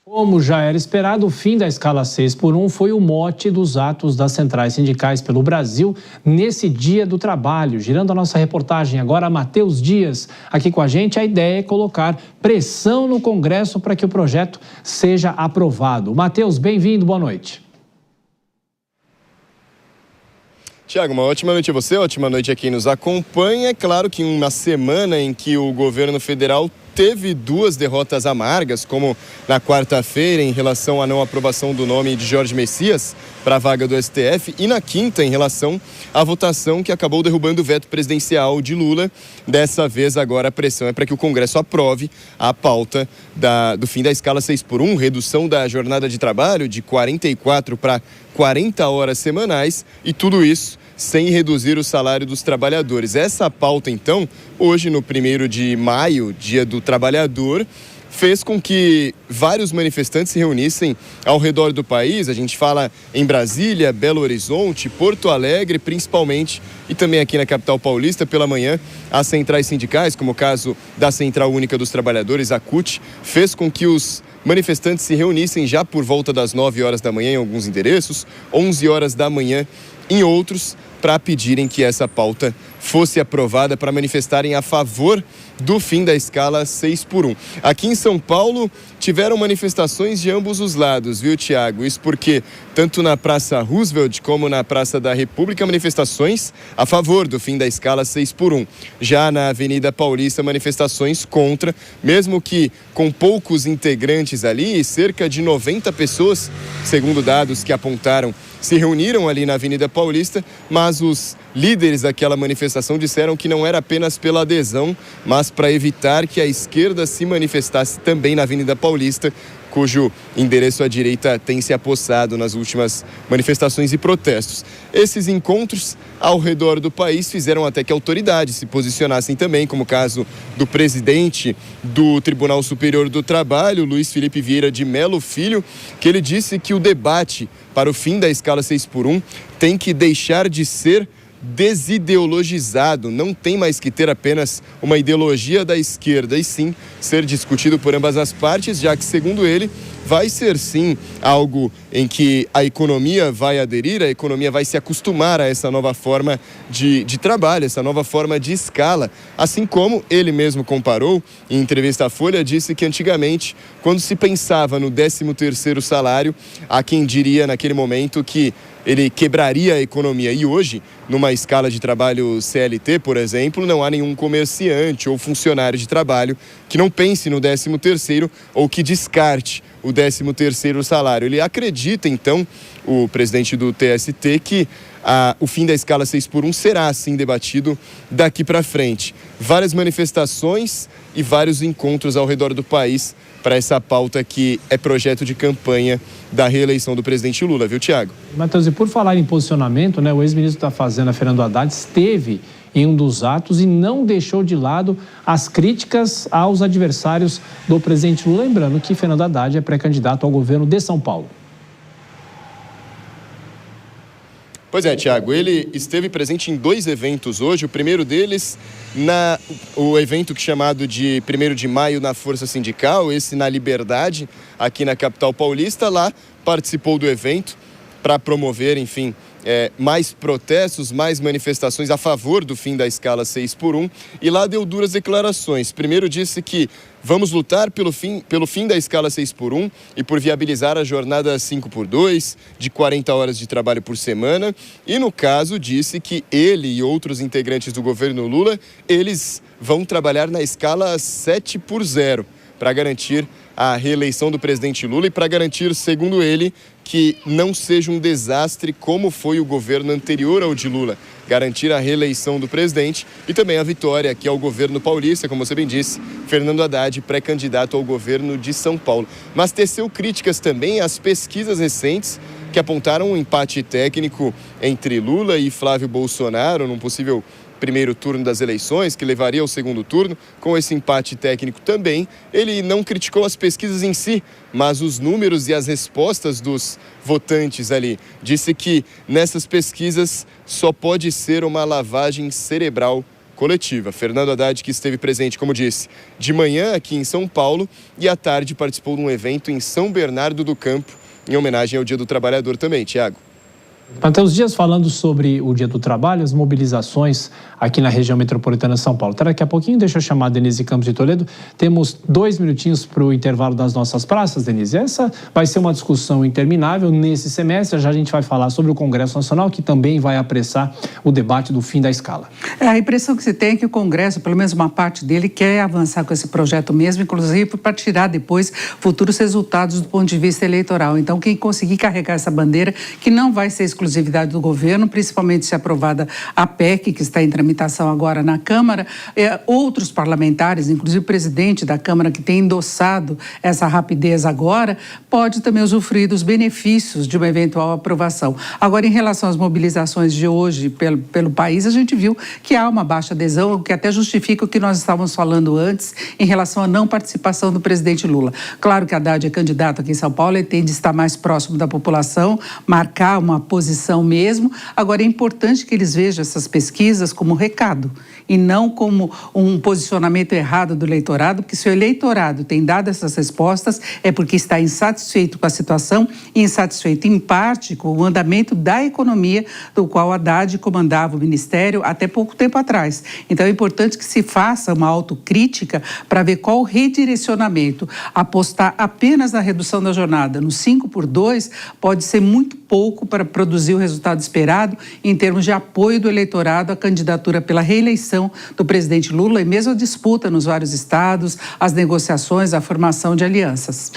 Como já era esperado, o fim da escala 6 por 1 foi o mote dos atos das centrais sindicais pelo Brasil nesse Dia do Trabalho. Girando a nossa reportagem agora, Matheus Dias, aqui com a gente. A ideia é colocar pressão no Congresso para que o projeto seja aprovado. Matheus, bem-vindo, boa noite. Tiago, uma ótima noite a você, ótima noite a quem nos acompanha. É claro que em uma semana em que o governo federal teve duas derrotas amargas, como na quarta-feira em relação à não aprovação do nome de Jorge Messias para a vaga do STF e na quinta em relação à votação que acabou derrubando o veto presidencial de Lula. Dessa vez agora a pressão é para que o Congresso aprove a pauta do fim da escala 6 por 1, redução da jornada de trabalho de 44 para 40 horas semanais e tudo isso sem reduzir o salário dos trabalhadores. Essa pauta, então, hoje no 1º de maio, Dia do Trabalhador, fez com que vários manifestantes se reunissem ao redor do país. A gente fala em Brasília, Belo Horizonte, Porto Alegre, principalmente, e também aqui na capital paulista, pela manhã, as centrais sindicais, como o caso da Central Única dos Trabalhadores, a CUT, fez com que os manifestantes se reunissem já por volta das 9 horas da manhã em alguns endereços, 11 horas da manhã em outros, para pedirem que essa pauta fosse aprovada, para manifestarem a favor do fim da escala 6 por 1. Aqui em São Paulo tiveram manifestações de ambos os lados, viu, Tiago? Isso porque tanto na Praça Roosevelt como na Praça da República, manifestações a favor do fim da escala 6 por 1. Já na Avenida Paulista, manifestações contra, mesmo que com poucos integrantes ali, cerca de 90 pessoas, segundo dados que apontaram, se reuniram ali na Avenida Paulista, mas os líderes daquela manifestação disseram que não era apenas pela adesão, mas para evitar que a esquerda se manifestasse também na Avenida Paulista, cujo endereço à direita tem se apossado nas últimas manifestações e protestos. Esses encontros ao redor do país fizeram até que autoridades se posicionassem também, como o caso do presidente do Tribunal Superior do Trabalho, Luiz Felipe Vieira de Mello Filho, que ele disse que o debate para o fim da escala 6 por 1 tem que deixar de ser desideologizado, não tem mais que ter apenas uma ideologia da esquerda, e sim ser discutido por ambas as partes, já que, segundo ele, vai ser sim algo em que a economia vai aderir, a economia vai se acostumar a essa nova forma de trabalho, essa nova forma de escala. Assim como ele mesmo comparou, em entrevista à Folha, disse que antigamente, quando se pensava no 13º salário, há quem diria naquele momento que ele quebraria a economia. E hoje, numa escala de trabalho CLT, por exemplo, não há nenhum comerciante ou funcionário de trabalho que não pense no 13º ou que descarte o 13º salário. Ele acredita, então, o presidente do TST, que o fim da escala 6 por 1 será, assim, debatido daqui para frente. Várias manifestações e vários encontros ao redor do país para essa pauta que é projeto de campanha da reeleição do presidente Lula, viu, Tiago? Matheus, e por falar em posicionamento, né, o ex-ministro da Fazenda, Fernando Haddad, esteve em um dos atos e não deixou de lado as críticas aos adversários do presidente Lula. Lembrando que Fernando Haddad é pré-candidato ao governo de São Paulo. Pois é, Tiago, ele esteve presente em 2 eventos hoje. O primeiro deles, o evento chamado de 1º de maio na Força Sindical, esse na Liberdade, aqui na capital paulista. Lá participou do evento para promover, enfim, mais protestos, mais manifestações a favor do fim da escala 6 por 1. E lá deu duras declarações. Primeiro disse que vamos lutar pelo fim da escala 6 por 1 e por viabilizar a jornada 5 por 2, de 40 horas de trabalho por semana. E, no caso, disse que ele e outros integrantes do governo Lula, eles vão trabalhar na escala 7 por 0 para garantir a reeleição do presidente Lula e para garantir, segundo ele, que não seja um desastre como foi o governo anterior ao de Lula. Garantir a reeleição do presidente e também a vitória aqui ao governo paulista, como você bem disse, Fernando Haddad, pré-candidato ao governo de São Paulo. Mas teceu críticas também às pesquisas recentes que apontaram um empate técnico entre Lula e Flávio Bolsonaro num possível primeiro turno das eleições, que levaria ao segundo turno. Com esse empate técnico também, ele não criticou as pesquisas em si, mas os números e as respostas dos votantes ali. Disse que nessas pesquisas só pode ser uma lavagem cerebral coletiva. Fernando Haddad, que esteve presente, como disse, de manhã aqui em São Paulo e à tarde participou de um evento em São Bernardo do Campo, em homenagem ao Dia do Trabalhador também. Tiago. Matheus Dias falando sobre o Dia do Trabalho, as mobilizações aqui na região metropolitana de São Paulo. Até daqui a pouquinho, deixa eu chamar a Denise Campos de Toledo. Temos 2 minutinhos para o intervalo das nossas praças, Denise. Essa vai ser uma discussão interminável nesse semestre. Já a gente vai falar sobre o Congresso Nacional, que também vai apressar o debate do fim da escala. A impressão que se tem é que o Congresso, pelo menos uma parte dele, quer avançar com esse projeto mesmo, inclusive para tirar depois futuros resultados do ponto de vista eleitoral. Então, quem conseguir carregar essa bandeira, que não vai ser exclusividade do governo, principalmente se aprovada a PEC, que está em tramitação agora na Câmara, outros parlamentares, inclusive o presidente da Câmara, que tem endossado essa rapidez agora, pode também usufruir dos benefícios de uma eventual aprovação. Agora, em relação às mobilizações de hoje pelo país, a gente viu que há uma baixa adesão, o que até justifica o que nós estávamos falando antes em relação à não participação do presidente Lula. Claro que Haddad é candidato aqui em São Paulo, ele tende a estar mais próximo da população, marcar uma posição mesmo. Agora, é importante que eles vejam essas pesquisas como um recado e não como um posicionamento errado do eleitorado, porque se o eleitorado tem dado essas respostas é porque está insatisfeito com a situação e insatisfeito, em parte, com o andamento da economia do qual Haddad comandava o Ministério até pouco tempo atrás. Então, é importante que se faça uma autocrítica para ver qual o redirecionamento. Apostar apenas na redução da jornada, no 5x2, pode ser muito pouco para produzir o resultado esperado em termos de apoio do eleitorado à candidatura pela reeleição do presidente Lula e mesmo a disputa nos vários estados, as negociações, a formação de alianças.